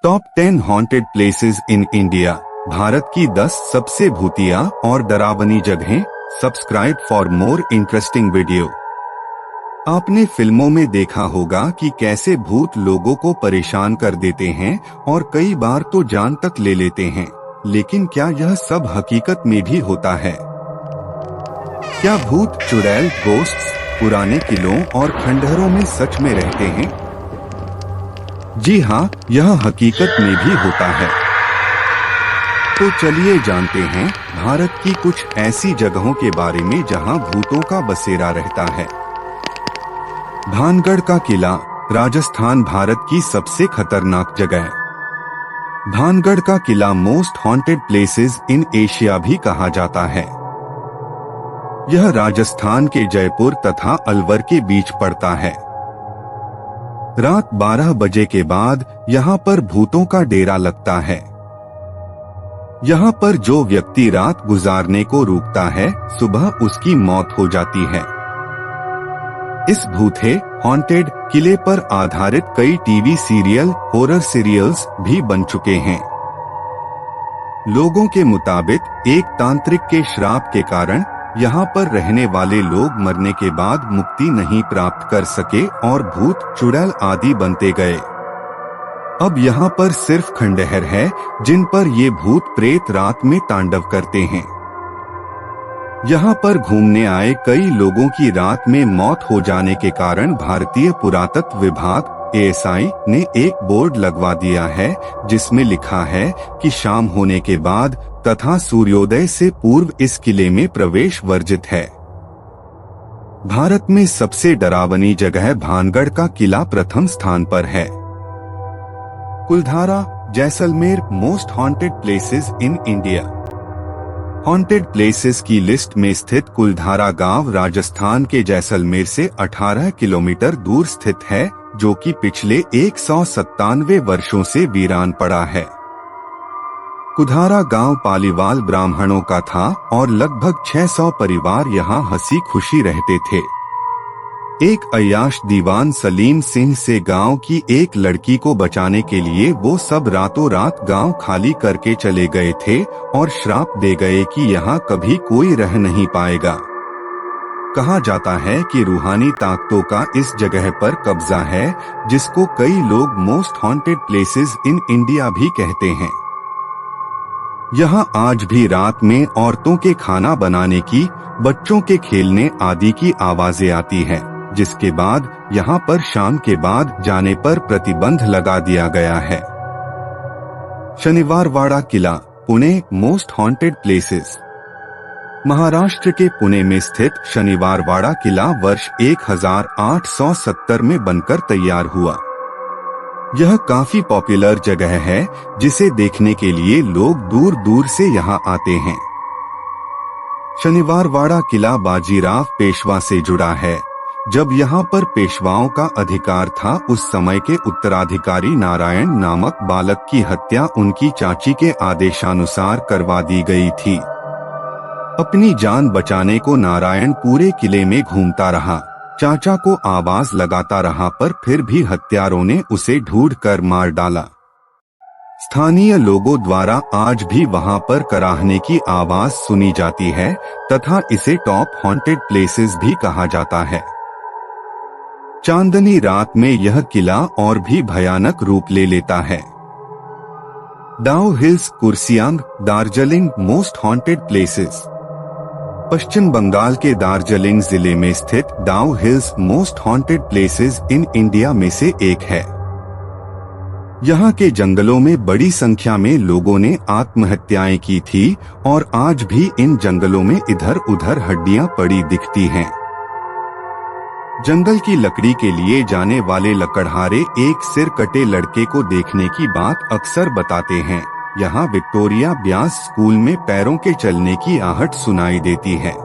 Top 10 haunted places in India. Bharat की 10 सबसे भूतिया और डरावनी जगहें। Subscribe for more interesting video. आपने फिल्मों में देखा होगा कि कैसे भूत लोगों को परेशान कर देते हैं और कई बार तो जान तक ले लेते हैं, लेकिन क्या यह सब हकीकत में भी होता है? क्या भूत, चुड़ैल, गोस्ट्स पुराने किलों और खंडहरों में सच में रहते हैं? जी हाँ, यह हकीकत में भी होता है। तो चलिए जानते हैं भारत की कुछ ऐसी जगहों के बारे में जहां भूतों का बसेरा रहता है। भानगढ़ का किला, राजस्थान भारत की सबसे खतरनाक जगह है। भानगढ़ का किला most haunted places in Asia भी कहा जाता है। यह राजस्थान के जयपुर तथा अलवर के बीच पड़ता है। रात 12 बजे के बाद यहाँ पर भूतों का डेरा लगता है। यहाँ पर जो व्यक्ति रात गुजारने को रुकता है, सुबह उसकी मौत हो जाती है। इस भूते हॉन्टेड किले पर आधारित कई टीवी सीरियल, हॉरर सीरियल्स भी बन चुके हैं। लोगों के मुताबिक एक तांत्रिक के श्राप के कारण यहाँ पर रहने वाले लोग मरने के बाद मुक्ति नहीं प्राप्त कर सके और भूत, चुड़ैल आदि बनते गए। अब यहाँ पर सिर्फ खंडहर है जिन पर ये भूत प्रेत रात में तांडव करते हैं। यहाँ पर घूमने आए कई लोगों की रात में मौत हो जाने के कारण भारतीय पुरातत्व विभाग ASI ने एक बोर्ड लगवा दिया है जिसमें लिखा है कि शाम होने के बाद तथा सूर्योदय से पूर्व इस किले में प्रवेश वर्जित है। भारत में सबसे डरावनी जगह भानगढ़ का किला प्रथम स्थान पर है। Kuldhara, Jaisalmer most haunted places in India. Haunted places की लिस्ट में स्थित कुलधारा गांव राजस्थान के जैसलमेर से 18 किलोमीटर दूर स्थित है, जो कि पिछले 197 वर्षों से वीरान पड़ा है। कुधारा गांव पालीवाल ब्राह्मणों का था और लगभग 600 परिवार यहां हंसी खुशी रहते थे। एक अय्याश दीवान सलीम सिंह से गांव की एक लड़की को बचाने के लिए वो सब रातों रात गांव खाली करके चले गए थे और श्राप दे गए कि यहां कभी कोई रह नहीं पाएगा। कहा जाता है कि रूहानी ताकतों का इस जगह पर कब्जा है, जिसको कई लोग most haunted places in India भी कहते हैं। यहाँ आज भी रात में औरतों के खाना बनाने की, बच्चों के खेलने आदि की आवाजें आती है, जिसके बाद यहाँ पर शाम के बाद जाने पर प्रतिबंध लगा दिया गया है। शनिवारवाड़ा किला, Pune most haunted places. Maharashtra के पुणे में स्थित शनिवारवाड़ा किला वर्ष 1870 में बनकर तैयार हुआ। यह काफी पॉपुलर जगह है जिसे देखने के लिए लोग दूर दूर से यहाँ आते हैं। शनिवारवाड़ा किला बाजीराव पेशवा से जुड़ा है। जब यहाँ पर पेशवाओं का अधिकार था, उस समय के उत्तराधिकारी नारायण नामक बालक की हत्या उनकी चाची के आदेशानुसार करवा दी गई थी। अपनी जान बचाने को नारायण पूरे किले में घूमता रहा। चाचा को आवाज लगाता रहा, पर फिर भी हत्यारों ने उसे ढूंढकर मार डाला। स्थानीय लोगों द्वारा आज भी वहां पर कराहने की आवाज सुनी जाती है तथा इसे टॉप हॉन्टेड प्लेसेस भी कहा जाता है। चांदनी रात में यह किला और भी भयानक रूप ले लेता है। Dow Hills, Kurseong, Darjeeling most haunted places. Paschim Bengal के दार्जिलिंग जिले में स्थित Dow Hills most haunted places in India में से एक है। यहाँ के जंगलों में बड़ी संख्या में लोगों ने आत्महत्याएं की थी और आज भी इन जंगलों में इधर उधर हड्डियां पड़ी दिखती हैं। जंगल की लकड़ी के लिए जाने वाले लकड़हारे एक सिर कटे लड़के को देखने की बात अक्सर बताते हैं। यहाँ विक्टोरिया ब्यास स्कूल में पैरों के चलने की आहट सुनाई देती है।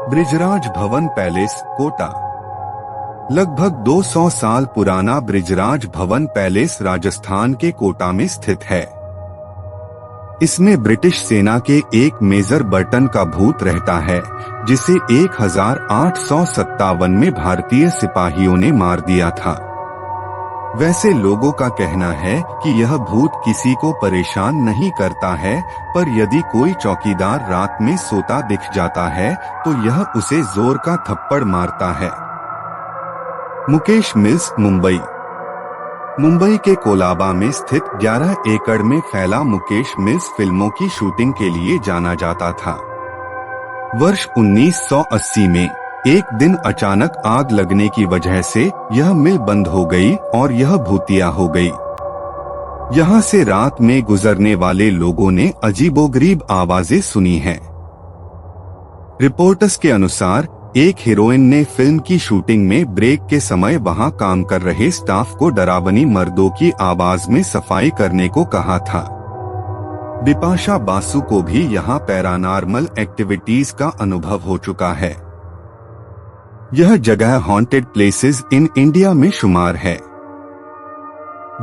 बृजराज भवन पैलेस, कोटा। लगभग 200 साल पुराना बृजराज भवन पैलेस राजस्थान के कोटा में स्थित है। इसमें ब्रिटिश सेना के एक मेजर बर्टन का भूत रहता है, जिसे 1857 में भारतीय सिपाहियों ने मार दिया था। वैसे लोगों का कहना है कि यह भूत किसी को परेशान नहीं करता है, पर यदि कोई चौकीदार रात में सोता दिख जाता है तो यह उसे जोर का थप्पड़ मारता है। मुकेश मिल्स, मुंबई। मुंबई के कोलाबा में स्थित 11 एकड़ में फैला मुकेश मिल्स फिल्मों की शूटिंग के लिए जाना जाता था। वर्ष 1980 में एक दिन अचानक आग लगने की वजह से यह मिल बंद हो गई और यह भूतिया हो गई। यहाँ से रात में गुजरने वाले लोगों ने अजीबोगरीब आवाजें सुनी हैं। रिपोर्टर्स के अनुसार एक हीरोइन ने फिल्म की शूटिंग में ब्रेक के समय वहां काम कर रहे स्टाफ को डरावनी मर्दों की आवाज में सफाई करने को कहा था। बिपाशा बासु को भी यहाँ पैरानॉर्मल एक्टिविटीज का अनुभव हो चुका है। यह जगह हॉन्टेड प्लेसेस इन इंडिया में शुमार है।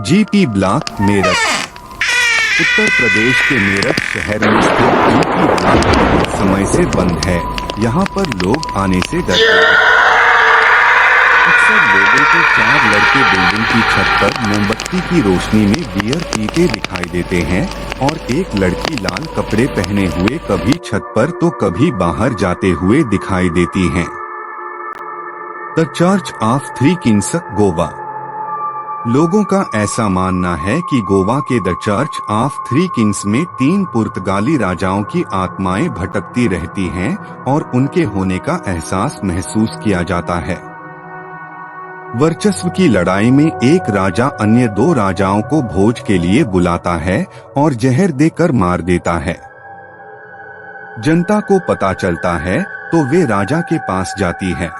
GP block, Meerut. उत्तर प्रदेश के मेरठ शहर में स्थित जीपी ब्लॉक बहुत समय से बंद है। यहाँ पर लोग आने से डरते हैं। अक्सर लोगों को 4 लड़के बिल्डिंग की छत पर मोमबत्ती की रोशनी में बियर पीते दिखाई देते हैं और एक लड़की लाल कपड़े पहने हुए कभी छत पर तो कभी बाहर जाते हुए दिखाई देती हैं। The church of three Kings, Goa. लोगों का ऐसा मानना है कि गोवा के the church of three Kings में 3 पुर्तगाली राजाओं की आत्माएं भटकती रहती हैं और उनके होने का एहसास महसूस किया जाता है। वर्चस्व की लड़ाई में एक राजा अन्य 2 राजाओं को भोज के लिए बुलाता है और जहर देकर मार देता है। जनता को पता चलता है तो वे राजा के पास जाती है।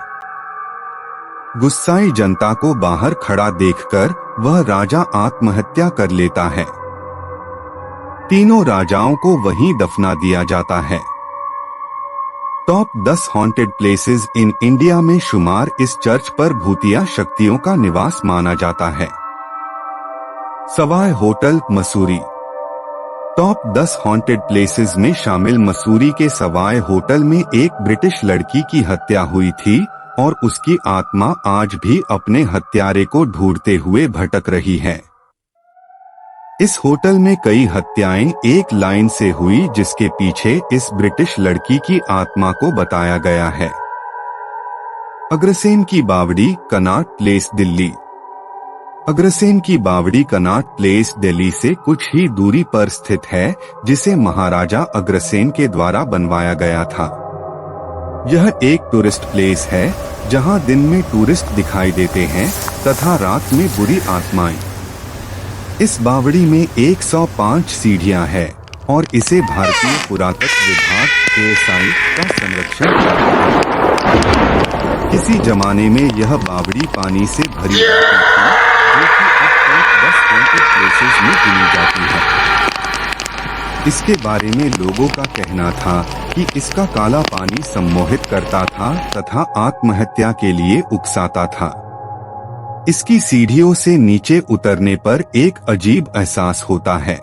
गुस्साई जनता को बाहर खड़ा देखकर वह राजा आत्महत्या कर लेता है। तीनों राजाओं को वहीं दफना दिया जाता है। Top 10 haunted places in India में शुमार इस चर्च पर भूतिया शक्तियों का निवास माना जाता है। Sawai hotel, Mussoorie. Top 10 haunted places में शामिल मसूरी के सवाई होटल में एक ब्रिटिश लड़की की हत्या हुई थी और उसकी आत्मा आज भी अपने हत्यारे को ढूंढते हुए भटक रही है। इस होटल में कई हत्याएं एक लाइन से हुई जिसके पीछे इस ब्रिटिश लड़की की आत्मा को बताया गया है। अग्रसेन की बावड़ी, कनॉट प्लेस, दिल्ली। अग्रसेन की बावड़ी कनॉट प्लेस दिल्ली से कुछ ही दूरी पर स्थित है, जिसे महाराजा अग्रसेन के द्वारा बनवाया गया था। यह एक टूरिस्ट प्लेस है जहां दिन में टूरिस्ट दिखाई देते हैं तथा रात में बुरी आत्माएं। इस बावड़ी में 105 सीढ़ियां हैं और इसे भारतीय पुरातत्व विभाग ASI का संरक्षण करता है। किसी जमाने में यह बावड़ी पानी से भरी रहती थी, जो कि अब तक 10 हॉन्टेड प्लेसेस में गिनी जाती है। इसके बारे में लोगों का कहना था कि इसका काला पानी सम्मोहित करता था तथा आत्महत्या के लिए उकसाता था। इसकी सीढ़ियों से नीचे उतरने पर एक अजीब एहसास होता है।